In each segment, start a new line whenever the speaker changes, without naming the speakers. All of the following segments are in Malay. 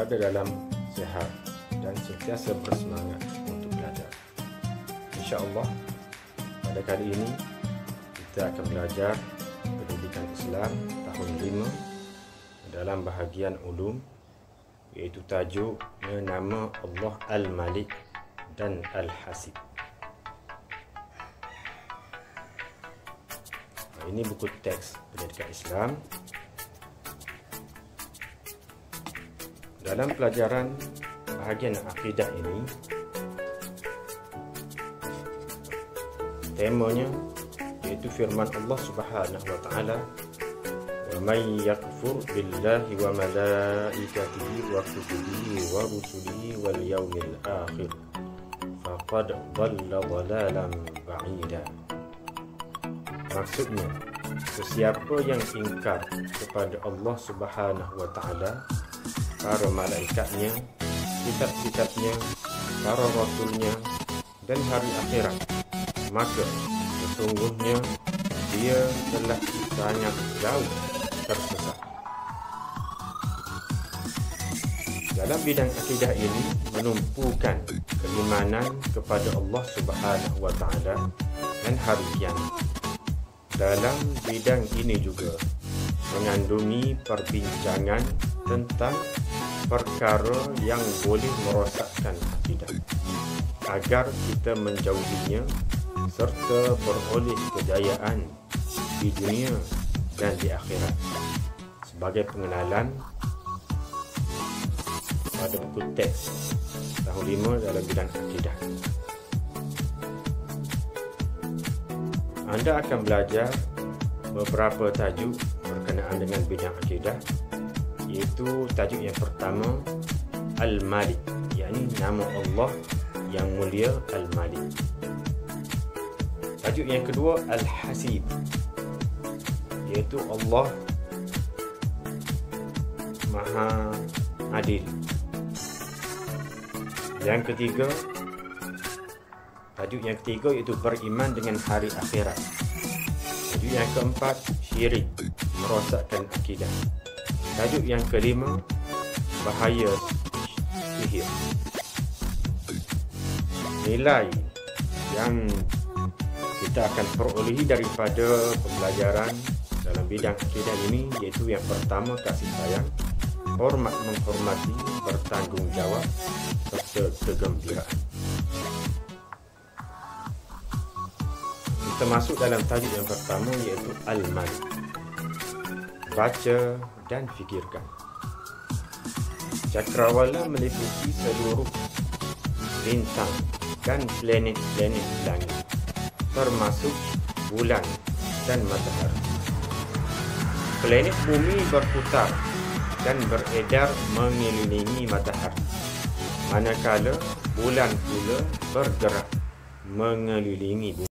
berada dalam sihat dan sentiasa bersemangat untuk belajar. InsyaAllah pada kali ini kita akan belajar pendidikan Islam tahun 5 dalam bahagian ulum, iaitu tajuknya nama Allah Al-Malik dan Al-Hasib. Ini buku teks pendidikan Islam. Dalam pelajaran bahagian akidah ini, temanya iaitu firman Allah Subhanahu wa taala, "Wa may yakfur billahi wa malaikatihi wa kutubihi wa rusulihi wal yawmil akhir faqad dhalla dhalalan ba'ida." Maksudnya, sesiapa yang ingkar kepada Allah Subhanahu wa taala, para malaikatnya, kitab-kitabnya, para rasulnya dan hari akhirat, maka sesungguhnya dia telah sangat jauh tersesat. Dalam bidang akidah ini menumpukan keimanan kepada Allah Subhanahu wa taala dan hari kiamat. Dalam bidang ini juga mengandungi perbincangan tentang perkara yang boleh merosakkan akidah, agar kita menjauhinya serta beroleh kejayaan di dunia dan di akhirat. Sebagai pengenalan, pada buku teks tahun 5 dalam bidang akidah, anda akan belajar beberapa tajuk berkenaan dengan bidang akidah, iaitu tajuk yang pertama Al-Malik, yakni nama Allah yang mulia Al-Malik. Tajuk yang kedua Al-Hasib, iaitu Allah Maha Adil. Tajuk yang ketiga iaitu beriman dengan hari akhirat. Tajuk yang keempat syirik, merosakkan akidah. Tajuk yang kelima bahaya sihir. Nilai yang kita akan perolehi daripada pembelajaran dalam bidang akidah ini iaitu yang pertama kasih sayang, hormat menghormati, bertanggungjawab serta kegembiraan. Kita masuk dalam tajuk yang pertama iaitu Al-Malik. Baca dan fikirkan. Cakrawala meliputi seluruh bintang dan planet-planet langit, termasuk bulan dan matahari. Planet bumi berputar dan beredar mengelilingi matahari, manakala bulan pula bergerak mengelilingi bumi.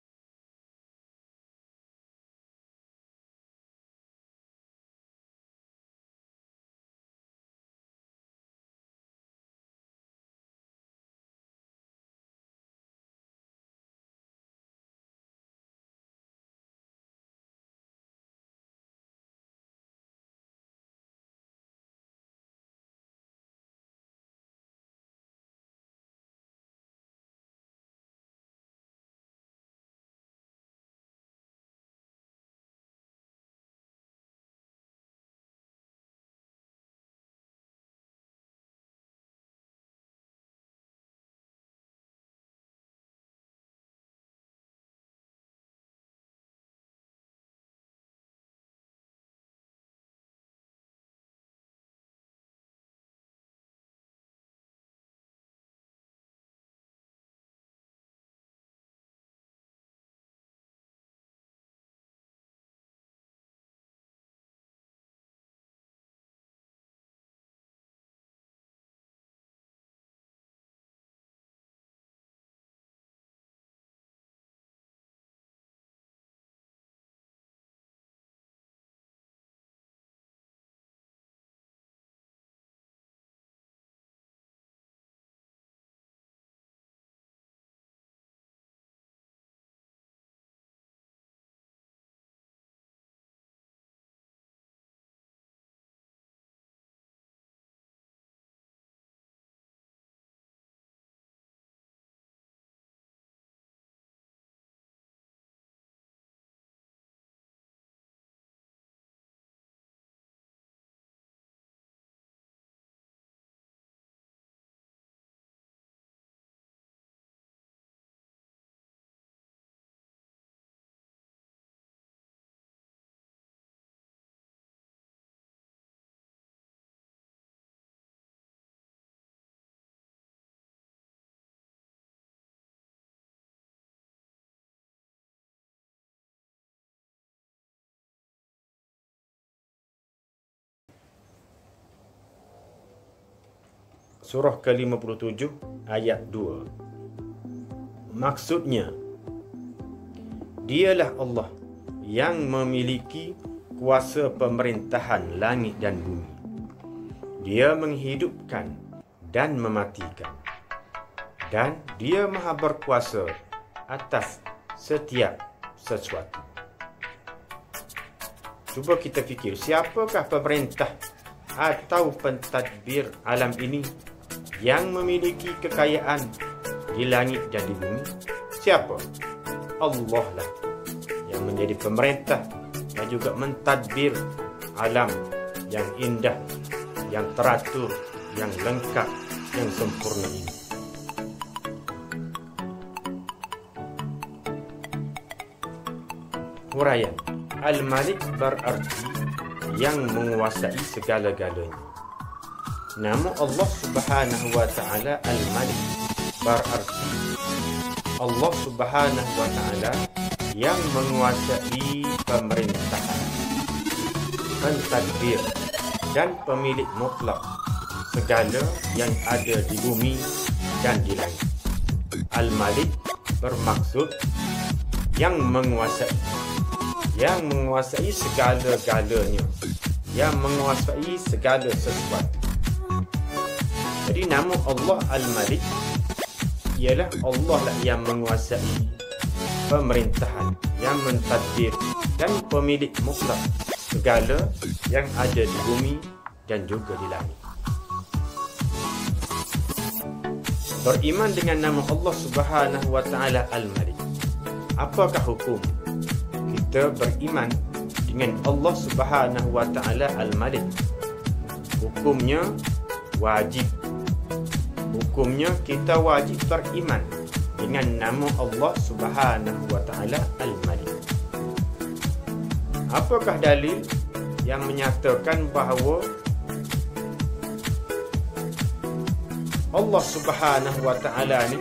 surah ke-57 ayat 2. Maksudnya, dialah Allah yang memiliki kuasa pemerintahan langit dan bumi. Dia menghidupkan dan mematikan. Dan dia maha berkuasa atas setiap sesuatu. Cuba kita fikir, siapakah pemerintah atau pentadbir alam ini yang memiliki kekayaan di langit dan di bumi? Siapa? Allah lah yang menjadi pemerintah dan juga mentadbir alam yang indah, yang teratur, yang lengkap, yang sempurna ini. Huraian, Al-Malik berarti yang menguasai segala-galanya. Nama Allah Subhanahu wa Ta'ala Al-Malik berarti Allah Subhanahu wa Ta'ala yang menguasai pemerintahan, pentadbir dan pemilik mutlak segala yang ada di bumi dan di langit. Al-Malik bermaksud yang menguasai segala-galanya, yang menguasai segala sesuatu. Jadi nama Allah Al-Malik ialah Allah lah yang menguasai pemerintahan, yang mentadbir dan pemilik mutlak segala yang ada di bumi dan juga di langit. Beriman dengan nama Allah Subhanahu wa Ta'ala Al-Malik. Apakah hukum kita beriman dengan Allah Subhanahu wa Ta'ala Al-Malik? Hukumnya wajib. Hukumnya kita wajib beriman dengan nama Allah Subhanahu wa Ta'ala Al-Malik. Apakah dalil yang menyatakan bahawa Allah Subhanahu wa Ta'ala ni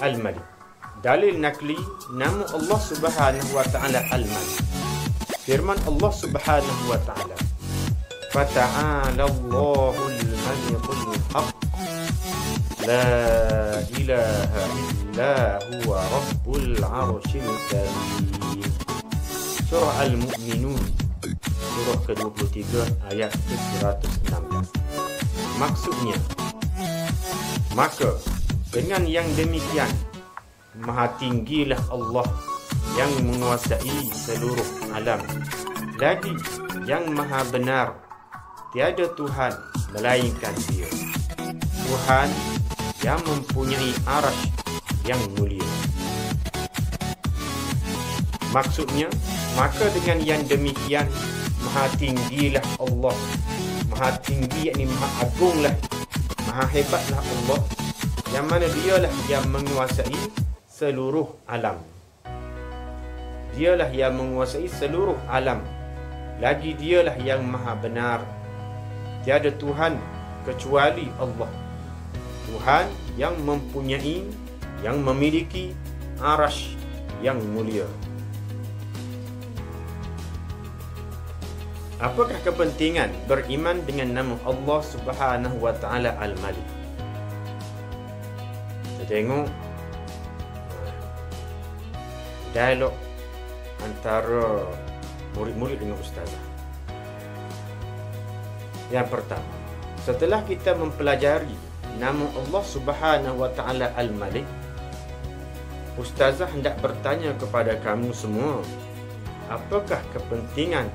Al-Malik? Dalil nakli, nama Allah Subhanahu wa Ta'ala Al-Malik. Firman Allah Subhanahu wa Ta'ala, Fata'ala Allahul Malikul Haq, La ilaha illa huwa Rabbul Arshil Karim. Surah Al-Mu'minun, surah ke-23 ayat ke-116. Maksudnya, maka dengan yang demikian, Maha tinggilah Allah yang menguasai seluruh alam. Lagi yang maha benar, tiada Tuhan melainkan Dia. Tuhan yang mempunyai arasy yang mulia. Maksudnya, maka dengan yang demikian, maha tinggilah Allah. Maha tinggi yakni maha agunglah, maha hebatlah Allah, yang mana Dialah yang menguasai seluruh alam. Dialah yang menguasai seluruh alam. Lagi Dialah yang maha benar. Tiada Tuhan kecuali Allah. Tuhan yang mempunyai, yang memiliki arasy yang mulia. Apakah kepentingan beriman dengan nama Allah Subhanahu wa Ta'ala Al-Malik? Kita tengok dialog antara murid-murid dengan ustazah. Yang pertama, setelah kita mempelajari nama Allah Subhanahu wa Ta'ala Al-Malik, ustazah hendak bertanya kepada kamu semua, apakah kepentingan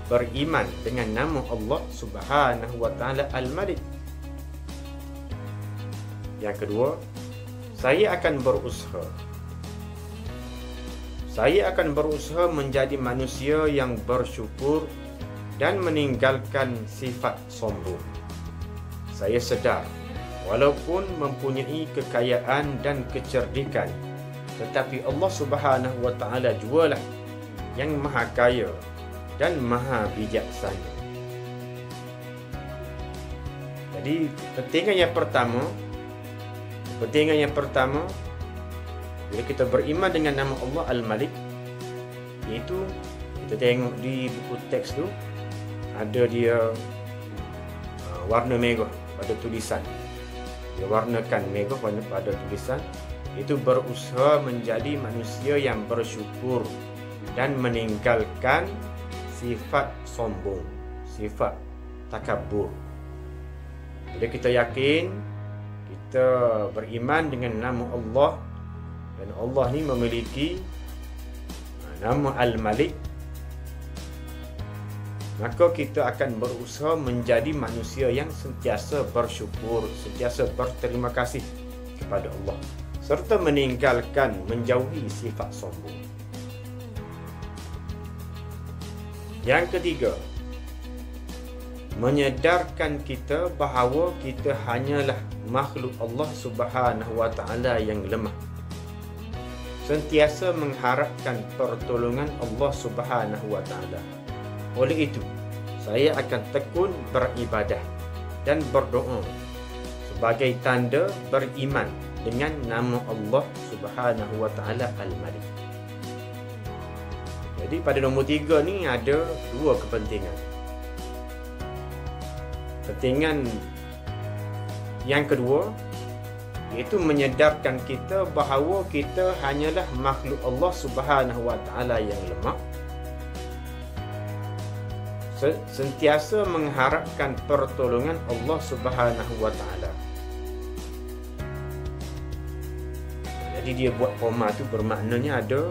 beriman dengan nama Allah Subhanahu wa Ta'ala Al-Malik? Yang kedua, saya akan berusaha menjadi manusia yang bersyukur dan meninggalkan sifat sombong. Saya sedar, walaupun mempunyai kekayaan dan kecerdikan, tetapi Allah Subhanahu wa Ta'ala jualah yang maha kaya dan maha bijaksana. Jadi kepentingan yang pertama bila kita beriman dengan nama Allah Al-Malik, iaitu kita tengok di buku teks tu ada dia warna merah pada tulisan. Dia warnakan merah pada tulisan. Itu berusaha menjadi manusia yang bersyukur dan meninggalkan sifat sombong, sifat takabur. Bila kita yakin, kita beriman dengan nama Allah, dan Allah ni memiliki nama Al-Malik, maka kita akan berusaha menjadi manusia yang sentiasa bersyukur, sentiasa berterima kasih kepada Allah, serta meninggalkan, menjauhi sifat sombong. Yang ketiga, menyedarkan kita bahawa kita hanyalah makhluk Allah Subhanahu wa taala yang lemah. Sentiasa mengharapkan pertolongan Allah Subhanahu wa taala. Oleh itu, saya akan tekun beribadah dan berdoa sebagai tanda beriman dengan nama Allah Subhanahu wa taala Al-Malik. Jadi pada nombor 3 ni ada dua kepentingan. Kepentingan yang kedua iaitu menyedarkan kita bahawa kita hanyalah makhluk Allah Subhanahu wa taala yang lemah. Sentiasa mengharapkan pertolongan Allah Subhanahu wa taala. Jadi dia buat koma tu bermaknanya ada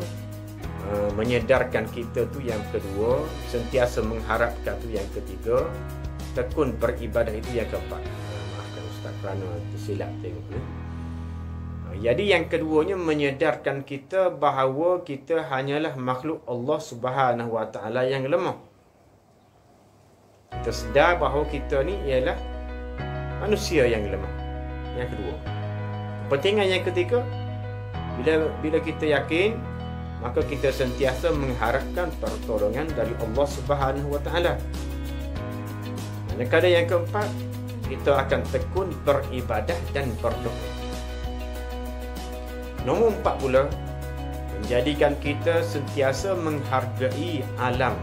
menyedarkan kita tu yang kedua, sentiasa mengharapkan tu yang ketiga, tekun beribadah itu yang keempat. Maafkan Ustaz kerana tersilap tengok ni. Jadi yang keduanya menyedarkan kita bahawa kita hanyalah makhluk Allah Subhanahu wa taala yang lemah. Kita sedar bahawa kita ni ialah manusia yang lemah. Yang kedua. Kepentingan yang ketiga, bila kita yakin, maka kita sentiasa mengharapkan pertolongan dari Allah Subhanahu wa taala. Manakala yang keempat, kita akan tekun beribadah dan berdoa. Nombor 4 pula, menjadikan kita sentiasa menghargai alam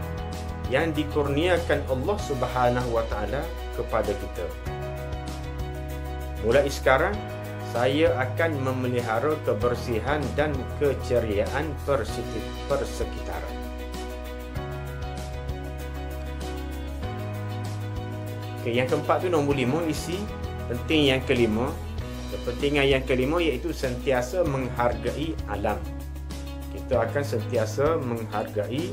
yang dikurniakan Allah Subhanahu wa taala kepada kita. Mulai sekarang, saya akan memelihara kebersihan dan keceriaan persekitaran. Okay, yang keempat tu nombor 5, isi penting yang kelima. Kepentingan yang kelima iaitu sentiasa menghargai alam. Kita akan sentiasa menghargai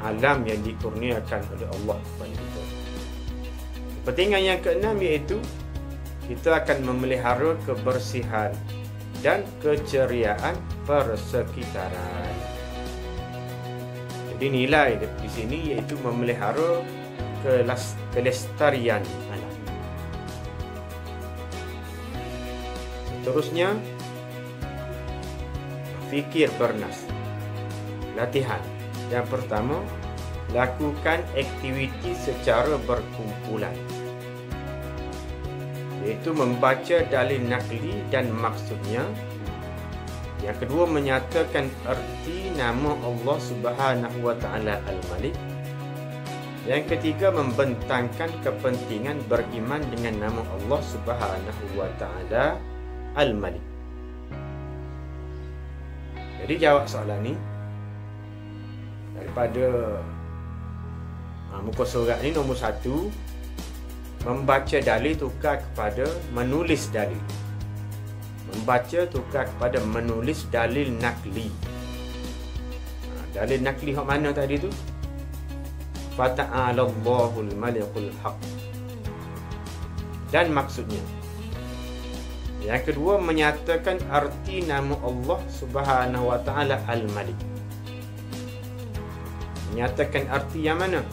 alam yang dikurniakan oleh Allah kepada kita. Kepentingan yang keenam iaitu kita akan memelihara kebersihan dan keceriaan persekitaran. Jadi nilai di sini iaitu memelihara kelestarian alam. Seterusnya, fikir bernas. Latihan. Yang pertama, lakukan aktiviti secara berkumpulan, iaitu membaca dalil nakli dan maksudnya. Yang kedua, menyatakan erti nama Allah Subhanahu wa taala Al-Malik. Yang ketiga, membentangkan kepentingan beriman dengan nama Allah Subhanahu wa taala Al-Malik. Jadi jawab soalan ni daripada muka surat ni. Nombor 1, membaca dalil tukar kepada menulis dalil. Membaca tukar kepada menulis dalil nakli. Dalil nakli hak mana tadi tu? Fata'alallahul malikul haq. Dan maksudnya. Yang kedua, menyatakan arti nama Allah Subhanahu wa taala Al-Malik. Menyatakan arti yang mana?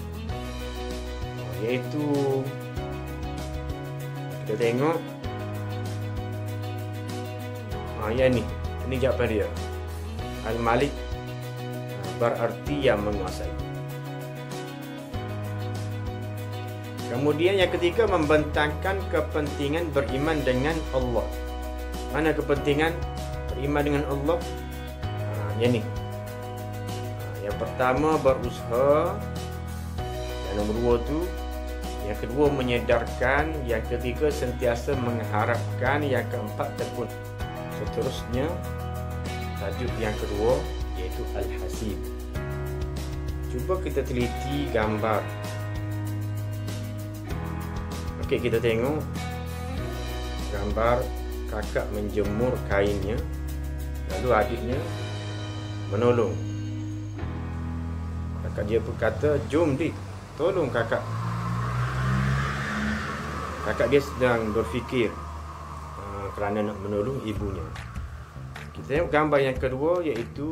Iaitu kita tengok yang ni. Ini jawapan dia. Al-Malik berarti yang menguasai. Kemudian yang ketiga, membentangkan kepentingan beriman dengan Allah. Mana kepentingan beriman dengan Allah? Yang ni. Yang pertama, berusaha. Yang nombor 2 tu, yang kedua menyedarkan, yang ketiga sentiasa mengharapkan, yang keempat tekun. Seterusnya tajuk yang kedua iaitu Al-Hasib. Cuba kita teliti gambar. Okey, kita tengok gambar kakak menjemur kainnya, lalu adiknya menolong. Kakak dia berkata, "Jom dik, tolong kakak." Kakak dia sedang berfikir kerana nak menolong ibunya. Kita tengok gambar yang kedua iaitu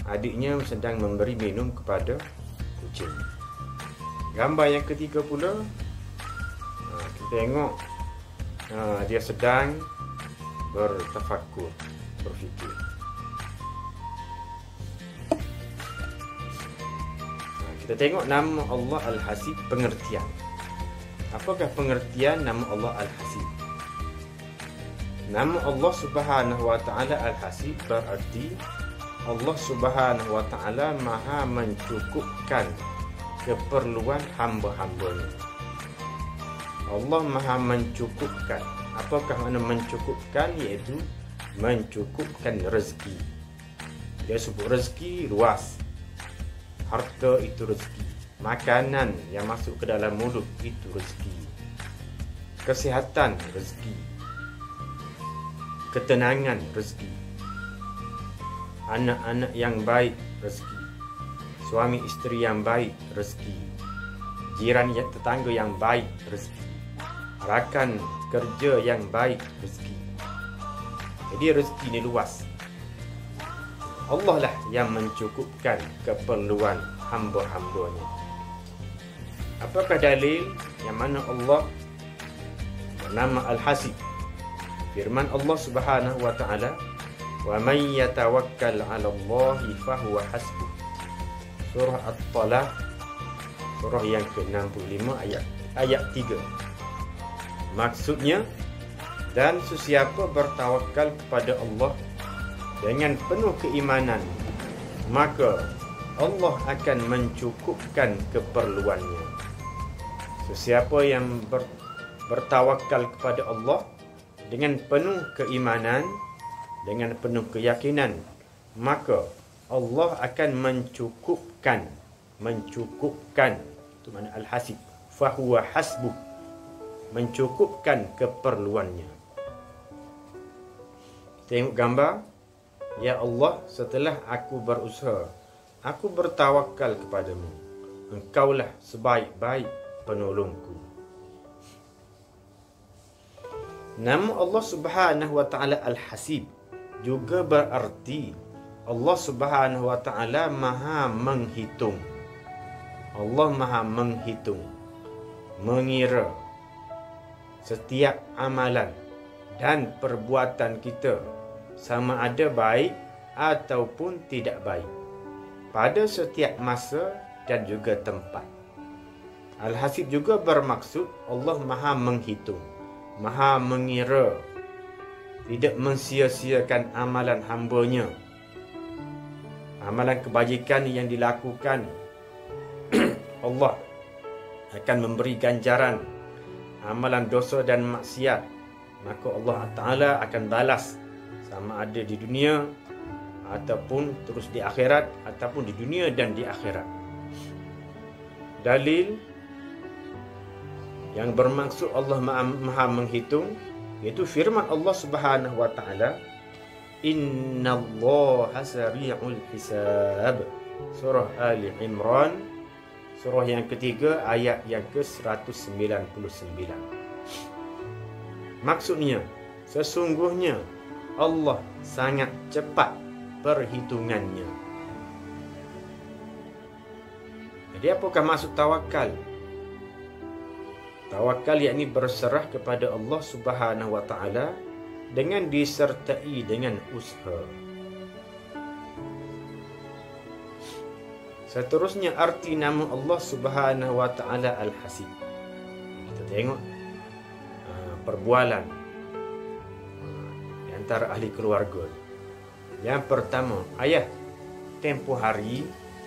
adiknya sedang memberi minum kepada kucing. Gambar yang ketiga pula, kita tengok dia sedang bertafakur, berfikir. Kita tengok nama Allah Al-Hasib, pengertian. Apakah pengertian nama Allah Al-Hasib? Nama Allah Subhanahu wa Ta'ala Al-Hasib berarti Allah Subhanahu wa Ta'ala Maha mencukupkan keperluan hamba-hambanya. Allah Maha mencukupkan. Apakah makna mencukupkan? Iaitu mencukupkan rezeki. Dia sebut rezeki luas. Harta itu rezeki. Makanan yang masuk ke dalam mulut itu rezeki. Kesihatan rezeki. Ketenangan rezeki. Anak-anak yang baik rezeki. Suami isteri yang baik rezeki. Jiran tetangga yang baik rezeki. Rakan kerja yang baik rezeki. Jadi rezeki ini luas. Allah lah yang mencukupkan keperluan hamba-hambanya. Apakah dalil yang mana Allah bernama Al-Hasib? Firman Allah Subhanahu wa Ta'ala, "Wa man yatawakkal 'ala Allahi fahuwa hasbuh." Surah At-Talaq, surah yang ke-65 ayat 3. Maksudnya, dan sesiapa bertawakal kepada Allah dengan penuh keimanan, maka Allah akan mencukupkan keperluannya. Sesiapa yang bertawakal kepada Allah dengan penuh keimanan, dengan penuh keyakinan, maka Allah akan mencukupkan. Itu makna Al-Hasib. Fahuwa hasbuh. Mencukupkan keperluannya. Tengok gambar. Ya Allah, setelah aku berusaha, aku bertawakal kepadamu. Engkaulah sebaik-baik penolongku. Nama Allah Subhanahu wa Ta'ala Al-Hasib juga berarti Allah Subhanahu wa Ta'ala Maha menghitung. Allah Maha menghitung, mengira setiap amalan dan perbuatan kita, sama ada baik ataupun tidak baik, pada setiap masa dan juga tempat. Al-Hasib juga bermaksud Allah Maha menghitung, Maha mengira, tidak mensia-siakan amalan hambanya. Amalan kebajikan yang dilakukan, Allah akan memberi ganjaran. Amalan dosa dan maksiat, maka Allah Ta'ala akan balas, sama ada di dunia ataupun terus di akhirat, ataupun di dunia dan di akhirat. Dalil yang bermaksud Allah Maha menghitung iaitu firman Allah Subhanahu wa Ta'ala, "Innallaha sari'ul hisab." Surah Ali Imran, surah yang ketiga ayat yang ke-199. Maksudnya, sesungguhnya Allah sangat cepat perhitungannya. Jadi apakah maksud tawakal? Tawakal yakni berserah kepada Allah Subhanahu wa Ta'ala dengan disertai dengan usaha. Seterusnya arti nama Allah Subhanahu wa Ta'ala Al-Hasib. Kita tengok perbualan di antara ahli keluarga. Yang pertama, ayah, tempoh hari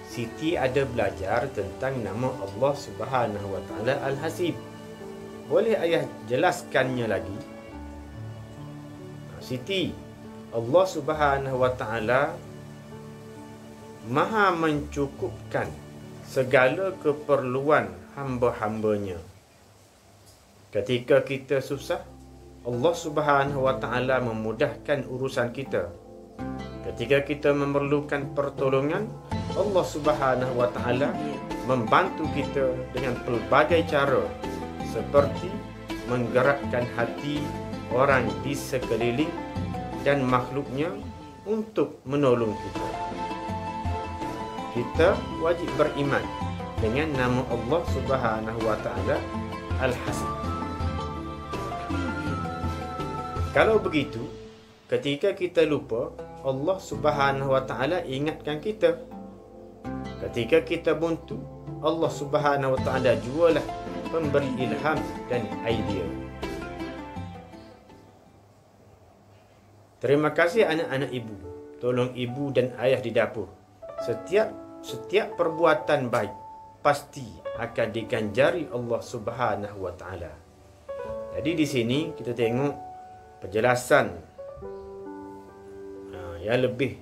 Siti ada belajar tentang nama Allah Subhanahu wa Ta'ala Al-Hasib. boleh ayah jelaskannya lagi? Siti, Allah Subhanahu wa Ta'ala Maha mencukupkan segala keperluan hamba-hambanya. Ketika kita susah, Allah Subhanahu wa Ta'ala memudahkan urusan kita. Ketika kita memerlukan pertolongan, Allah Subhanahu wa Ta'ala membantu kita dengan pelbagai cara, seperti menggerakkan hati orang di sekeliling dan makhluknya untuk menolong kita. Kita wajib beriman dengan nama Allah Subhanahu wa Ta'ala Al-Hasib. Kalau begitu, ketika kita lupa, Allah Subhanahu wa Ta'ala ingatkan kita. Ketika kita buntu, Allah Subhanahu wa Ta'ala jualah pemberi ilham dan idea. Terima kasih anak-anak ibu. Tolong ibu dan ayah di dapur. Setiap perbuatan baik pasti akan diganjari Allah Subhanahu wa Ta'ala. Jadi di sini kita tengok penjelasan yang lebih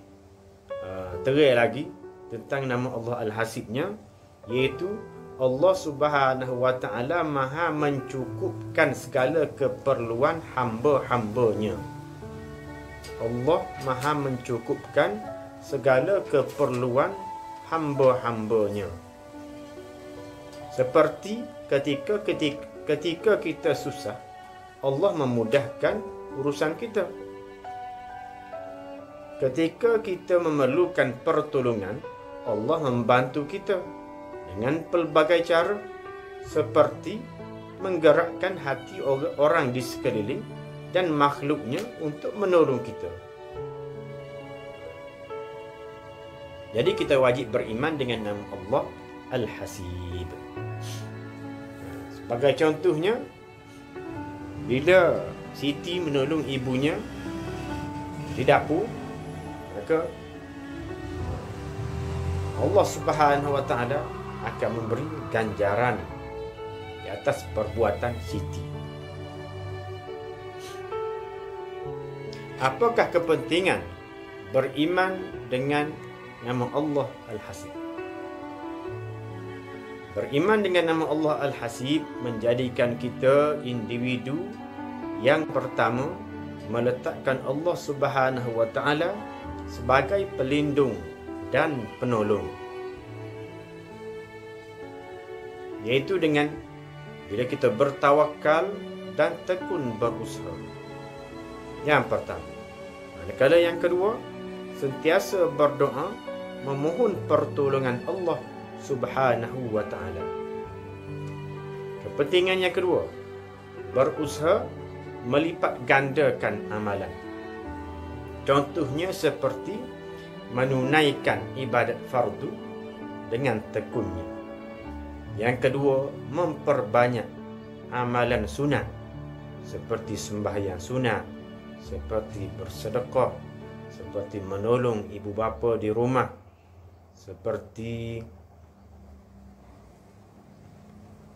terai lagi tentang nama Allah Al-Hasibnya, iaitu Allah Subhanahu wa Ta'ala Maha mencukupkan segala keperluan hamba-hambanya. Allah Maha mencukupkan segala keperluan hamba-hambanya. Seperti ketika kita susah, Allah memudahkan urusan kita. Ketika kita memerlukan pertolongan, Allah membantu kita dengan pelbagai cara, seperti menggerakkan hati orang di sekeliling dan makhluknya untuk menolong kita. Jadi kita wajib beriman dengan nama Allah Al-Hasib. Sebagai contohnya, bila Siti menolong ibunya di dapur, maka Allah Subhanahu wa Ta'ala akan memberi ganjaran di atas perbuatan Siti. Apakah kepentingan beriman dengan nama Allah Al-Hasib? Beriman dengan nama Allah Al-Hasib menjadikan kita individu yang pertama meletakkan Allah Subhanahu wa Ta'ala sebagai pelindung dan penolong. Iaitu dengan bila kita bertawakal dan tekun berusaha. Yang pertama. Manakala yang kedua, sentiasa berdoa memohon pertolongan Allah Subhanahu wa Ta'ala. Kepentingan yang kedua, berusaha melipat gandakan amalan. Contohnya seperti menunaikan ibadat fardu dengan tekunnya. Yang kedua, memperbanyak amalan sunat seperti sembahyang sunat, seperti bersedekah, seperti menolong ibu bapa di rumah, seperti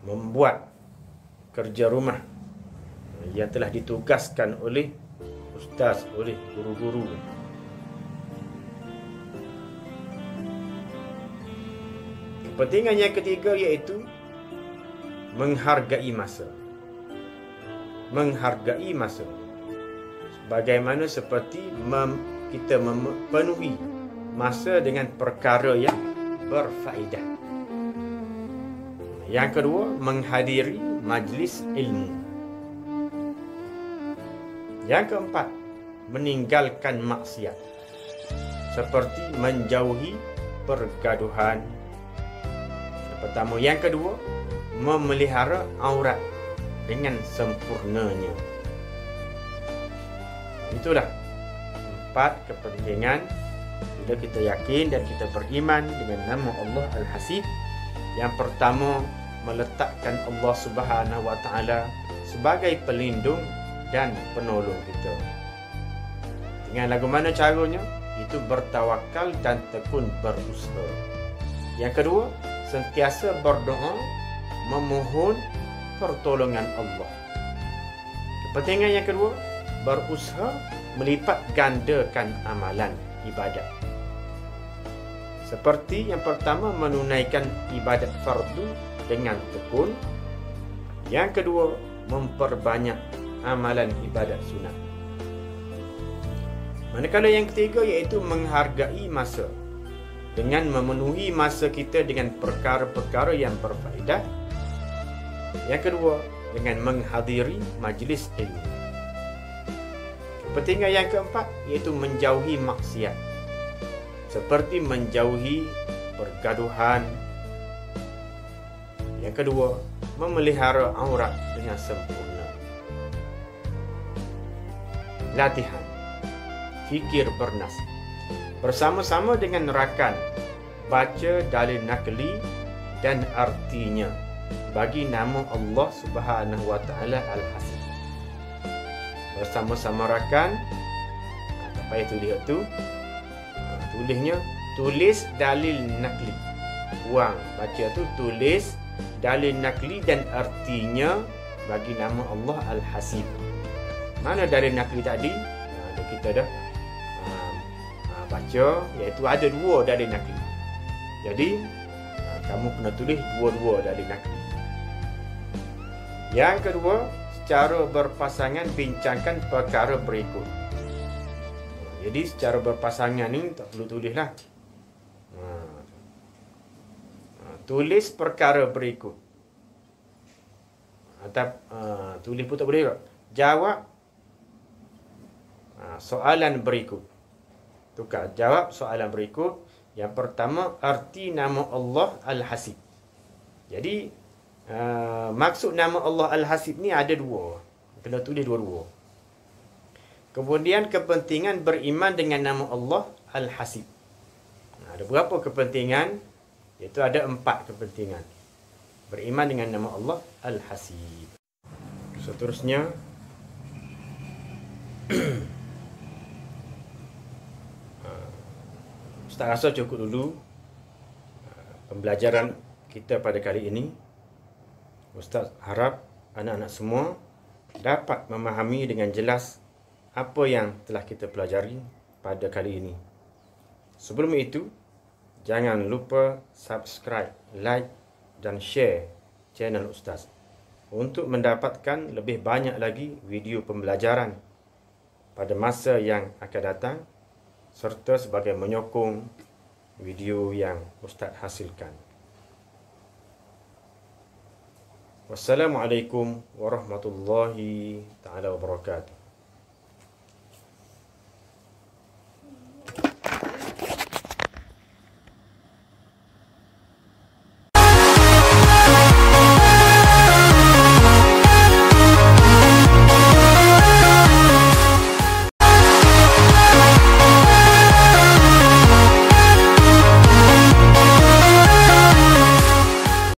membuat kerja rumah yang telah ditugaskan oleh ustaz, oleh guru-guru. Kepentingan yang ketiga iaitu menghargai masa. Menghargai masa. Bagaimana seperti kita memenuhi masa dengan perkara yang berfaedah. Yang kedua, menghadiri majlis ilmu. Yang keempat, meninggalkan maksiat, seperti menjauhi pergaduhan. Yang pertama. Yang kedua, memelihara aurat dengan sempurnanya. Itulah 4 kepentingan bila kita yakin dan kita beriman dengan nama Allah Al-Hasib. Yang pertama, meletakkan Allah Subhanahu wa Ta'ala sebagai pelindung dan penolong kita. Dengan lagu mana caranya? Itu bertawakal dan tekun berusaha. Yang kedua, sentiasa berdoa memohon pertolongan Allah. Kepentingan yang kedua, berusaha melipat gandakan amalan ibadat. Seperti yang pertama, menunaikan ibadat fardu dengan tekun. Yang kedua, memperbanyak amalan ibadat sunat. Manakala yang ketiga iaitu menghargai masa, dengan memenuhi masa kita dengan perkara-perkara yang berfaedah. Yang kedua, dengan menghadiri majlis ilmu. Kepentingan yang keempat iaitu menjauhi maksiat, seperti menjauhi pergaduhan. Yang kedua, memelihara aurat dengan sempurna. Latihan fikir bernas, bersama-sama dengan rakan baca dalil nakli dan artinya bagi nama Allah Subhanahu wa taala Al-Hasib. Bersama-sama rakan, tak payah tulis tu. Tulisnya tulis dalil nakli. Buang baca tu, tulis dalil nakli dan artinya bagi nama Allah Al-Hasib. Mana dalil nakli tadi? Kita dah baca, iaitu ada dua dalil nakli. Jadi kamu kena tulis dua-dua dalil nakli. Yang kedua, secara berpasangan bincangkan perkara berikut. Jadi secara berpasangan ni tak perlu tulislah. Tulis perkara berikut. Atau tulis pun tak boleh tak? Jawab soalan berikut. Tukar, jawab soalan berikut. Yang pertama, arti nama Allah Al-Hasib. Jadi maksud nama Allah Al-Hasib ni ada dua. Kena tulis dua-dua. Kemudian kepentingan beriman dengan nama Allah Al-Hasib. Ada berapa kepentingan? Iaitu ada 4 kepentingan. Beriman dengan nama Allah Al-Hasib. Seterusnya, Ustaz rasa cukup dulu pembelajaran kita pada kali ini. Ustaz harap anak-anak semua dapat memahami dengan jelas apa yang telah kita pelajari pada kali ini. Sebelum itu, jangan lupa subscribe, like dan share channel Ustaz untuk mendapatkan lebih banyak lagi video pembelajaran pada masa yang akan datang, serta sebagai menyokong video yang Ustaz hasilkan. Wassalamualaikum warahmatullahi taala wabarakatuh.